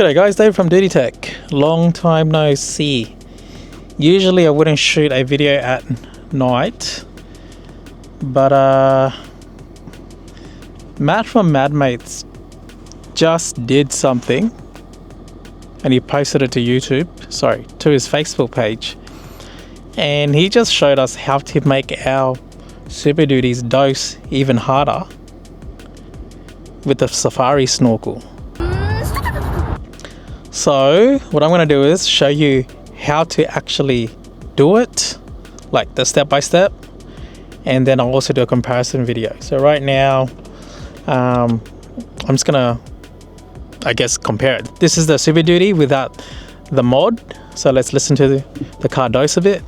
G'day guys, Dave from Dirty Tech. Long time no see. Usually I wouldn't shoot a video at night, but Matt from MadMates just did something and he posted it to YouTube, sorry, to his Facebook page, and he just showed us how to make our Super Duties dose even harder with the Safari snorkel. So what I'm going to do is show you how to actually do it, like the step by step, and then I'll also do a comparison video. So right now I'm just gonna, I guess, compare it. This is the Super Duty without the mod, so let's listen to the car dose a bit.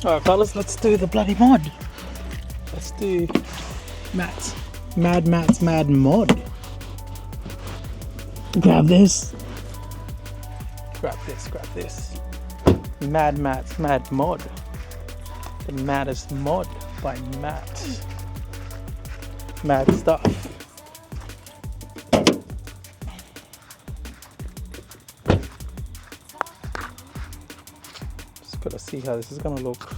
Alright fellas, let's do the bloody mod. Let's do Matt's Mad mod. Grab this. Grab this. Matt's Mad mod. The maddest mod by Matt. Mad stuff. Just gotta see how this is gonna look.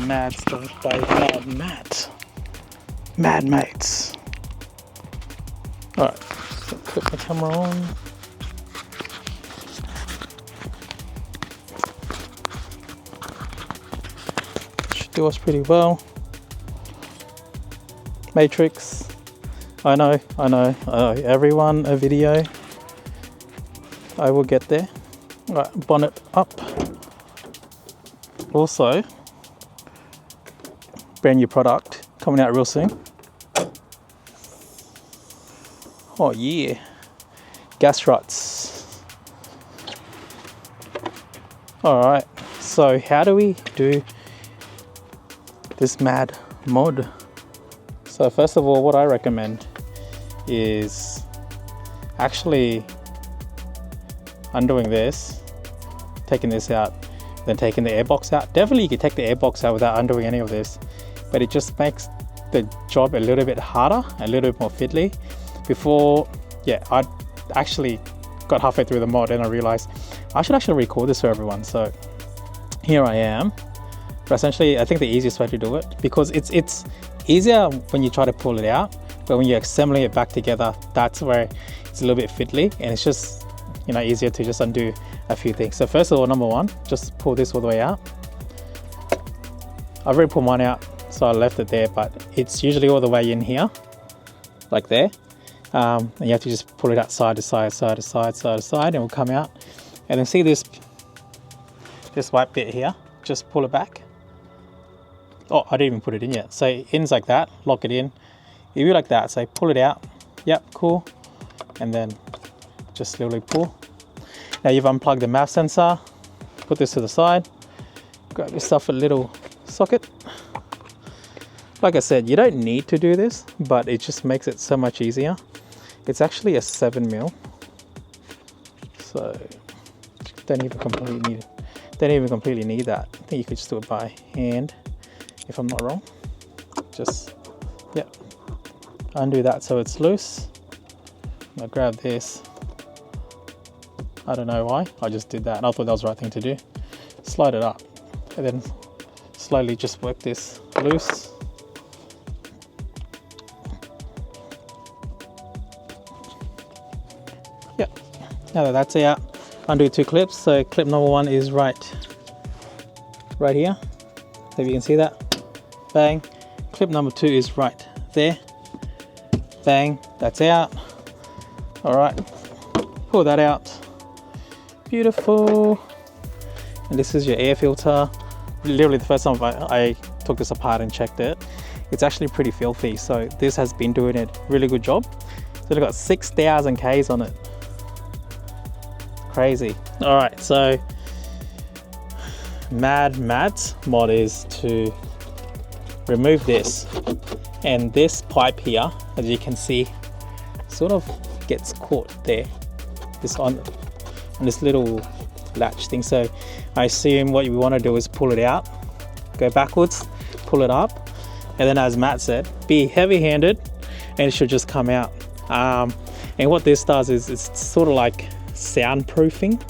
Mad stuff by Mad Matt. MadMates. Alright, so put the camera on. Should do us pretty well. Matrix. I know. Everyone a video. I will get there. Alright, bonnet up. Also, brand new product coming out real soon. Oh yeah, gas struts. Alright, so how do we do this mad mod? So first of all, what I recommend is actually undoing this, taking this out, then taking the airbox out. Definitely you can take the airbox out without undoing any of this, but it just makes the job a little bit harder, a little bit more fiddly. Before, yeah, I actually got halfway through the mod and I realized I should actually record this for everyone. So here I am. But essentially, I think the easiest way to do it, because it's easier when you try to pull it out, but when you're assembling it back together, that's where it's a little bit fiddly, and it's just, you know, easier to just undo a few things. So first of all, number one, just pull this all the way out. I've already pulled mine out, so I left it there, but it's usually all the way in here, like there. And you have to just pull it out side to side, and it will come out. And then see this white bit here, just pull it back. Oh, I didn't even put it in yet. So it ends like that, lock it in. If you like that, so pull it out. Yep, cool. And then just slowly pull. Now you've unplugged the MAF sensor, put this to the side, grab yourself a little socket. Like I said, you don't need to do this, but it just makes it so much easier. It's actually a 7mm, so don't even completely need that. I think you could just do it by hand, if I'm not wrong. Just, yeah, undo that so it's loose. I'll grab this. I don't know why, I just did that and I thought that was the right thing to do. Slide it up and then slowly just work this loose. Yep, now that that's out, undo two clips. So clip number one is right here. If you can see that, bang. Clip number 2 is right there, bang, that's out. All right, pull that out. Beautiful. And this is your air filter. Literally the first time I took this apart and checked it, it's actually pretty filthy. So this has been doing a really good job. So it's got 6,000 Ks on it. Crazy. All right, so Matt's mod is to remove this, and this pipe here, as you can see, sort of gets caught there, this on this little latch thing. So I assume what you want to do is pull it out, go backwards, pull it up, and then, as Matt said, be heavy-handed and it should just come out. And what this does is it's sort of like soundproofing.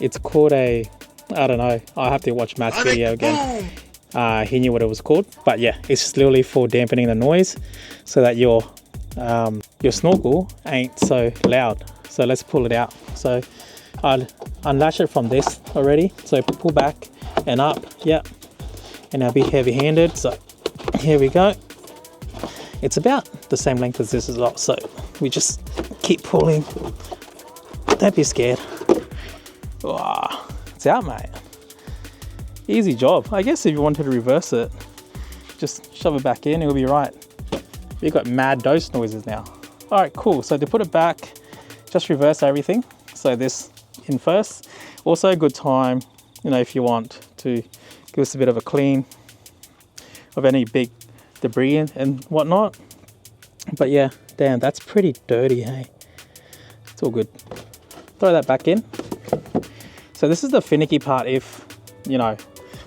It's called a, I don't know, I'll have to watch Matt's video again. He knew what it was called, but yeah, it's just literally for dampening the noise so that your snorkel ain't so loud. So let's pull it out. So I'll unlatch it from this already. So pull back and up, yeah. And I'll be heavy-handed. So here we go. It's about the same length as this as well. So we just keep pulling. Don't be scared. Wow, it's out, mate. Easy job. I guess if you wanted to reverse it, just shove it back in, it'll be right. We've got mad dose noises now. All right, cool. So to put it back, just reverse everything. So this in first. Also a good time, you know, if you want to give us a bit of a clean of any big debris and whatnot. But yeah, damn, that's pretty dirty, hey? It's all good. Throw that back in. So this is the finicky part. If, you know,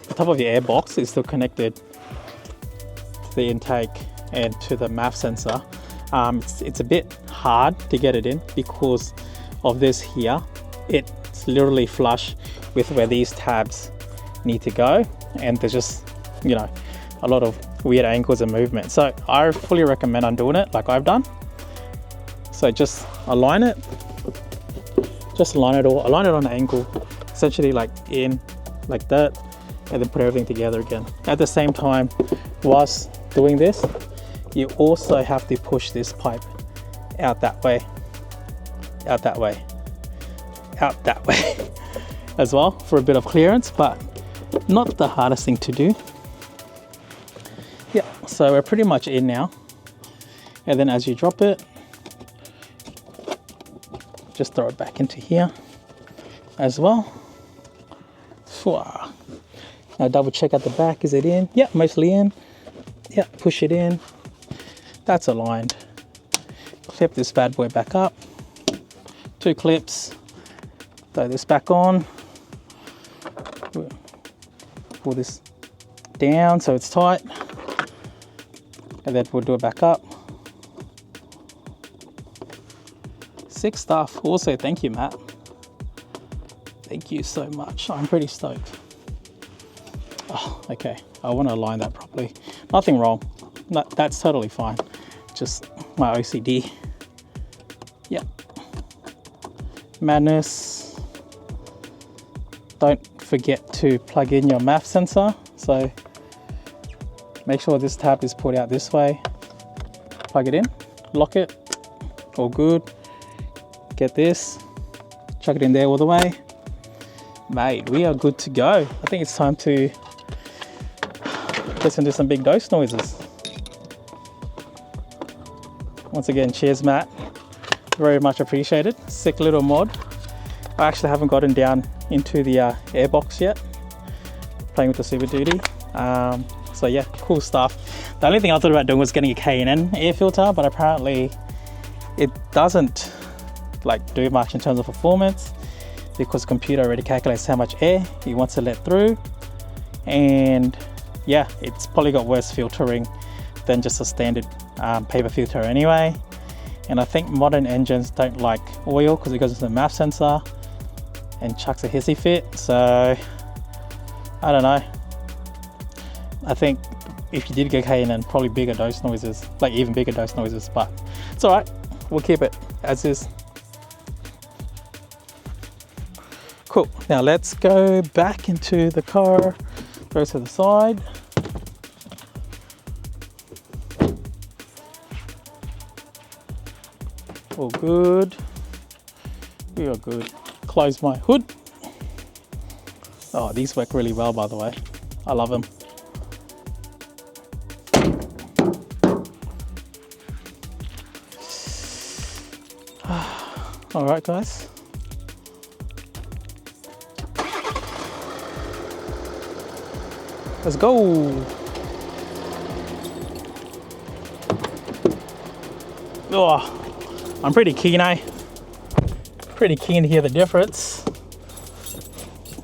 the top of your air box is still connected to the intake and to the MAF sensor, it's a bit hard to get it in because of this here. It's literally flush with where these tabs need to go, and there's just, you know, a lot of weird angles and movement. So I fully recommend undoing it like I've done. So just align it, align it on an angle, essentially like in like that, and then put everything together again. At the same time, whilst doing this, you also have to push this pipe out that way, out that way, out that way as well for a bit of clearance, but not the hardest thing to do. Yeah, so we're pretty much in now. And then as you drop it, just throw it back into here as well. Now double check at the back, is it in? Yeah, mostly in. Yeah, push it in. That's aligned. Clip this bad boy back up. 2 clips. Throw this back on. Pull this down so it's tight. And then we'll do it back up. Sick stuff. Also, thank you, Matt. Thank you so much. I'm pretty stoked. Oh, okay. I want to align that properly. Nothing wrong. That's totally fine. Just my OCD. Yeah. Madness. Don't forget to plug in your MAF sensor. So make sure this tab is pulled out this way. Plug it in. Lock it. All good. Get this. Chuck it in there all the way. Mate, we are good to go. I think it's time to listen to some big dose noises. Once again, cheers, Matt. Very much appreciated. Sick little mod. I actually haven't gotten down into the air box yet, playing with the Super Duty. So yeah, cool stuff. The only thing I thought about doing was getting a K&N air filter, but apparently it doesn't like do much in terms of performance because the computer already calculates how much air he wants to let through. And yeah, it's probably got worse filtering than just a standard paper filter anyway. And I think modern engines don't like oil because it goes into the MAF sensor and chucks a hissy fit. So I don't know. I think if you did get K&N, probably bigger dose noises, like even bigger dose noises, but it's all right. We'll keep it as is. Cool. Now let's go back into the car, go to the side. All good. We are good. Close my hood. Oh, these work really well, by the way. I love them. All right, guys. Let's go. Oh, I'm pretty keen, eh? Pretty keen to hear the difference.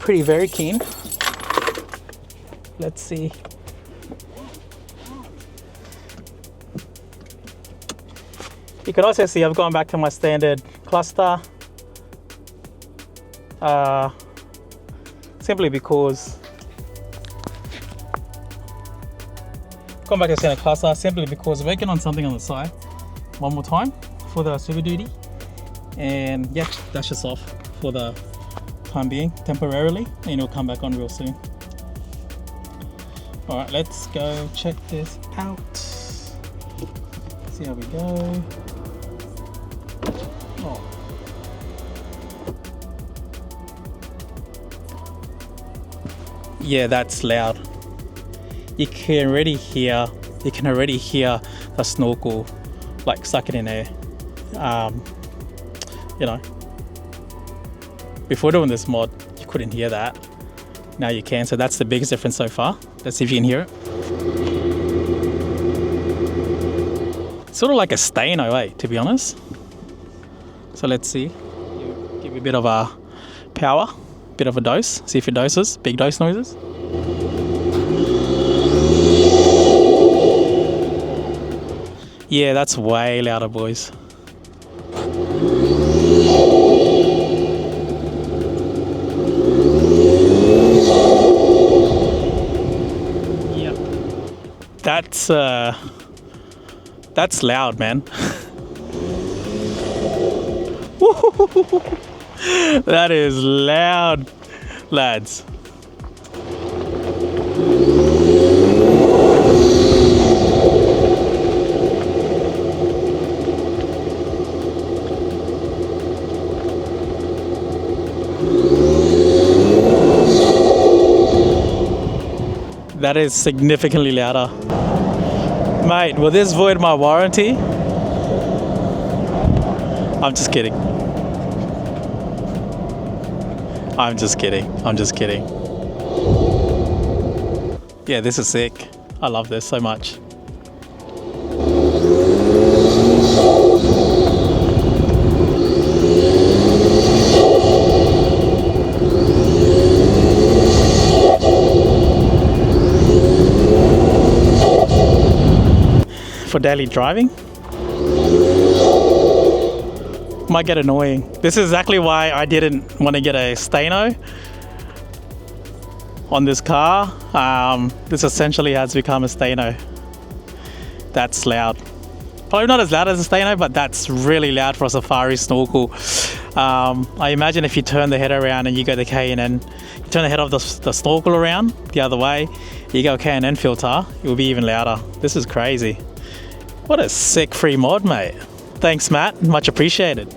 Very keen. Let's see. You can also see I've gone back to my standard cluster. Simply because working on something on the side one more time for the Super Duty, and yeah, that's just off for the time being temporarily, and it'll come back on real soon. All right, let's go check this out. See how we go. Oh. Yeah, that's loud. You can already hear the snorkel like sucking in air. You know, before doing this mod, you couldn't hear that. Now you can, so that's the biggest difference so far. Let's see if you can hear it. It's sort of like a Stano, eh, to be honest. So let's see. Give it a bit of a power, bit of a dose. See if it doses, big dose noises. Yeah, that's way louder, boys. Yep. That's loud, man. That is loud, lads. That is significantly louder. Mate, will this void my warranty? I'm just kidding. I'm just kidding. Yeah, this is sick. I love this so much. For daily driving, might get annoying. This is exactly why I didn't want to get a Stano on this car. This essentially has become a Stano. That's loud. Probably not as loud as a Stano, but that's really loud for a Safari snorkel. I imagine if you turn the head around and you go the K&N, you turn the head of the snorkel around the other way, you go K&N filter, it will be even louder. This is crazy. What a sick free mod, mate. Thanks, Matt. Much appreciated.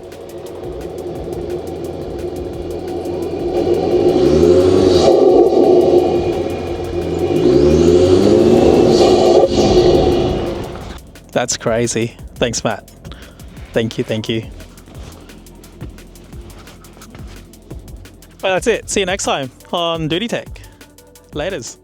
That's crazy. Thanks, Matt. Thank you. Well, that's it. See you next time on Duty Tech. Laters.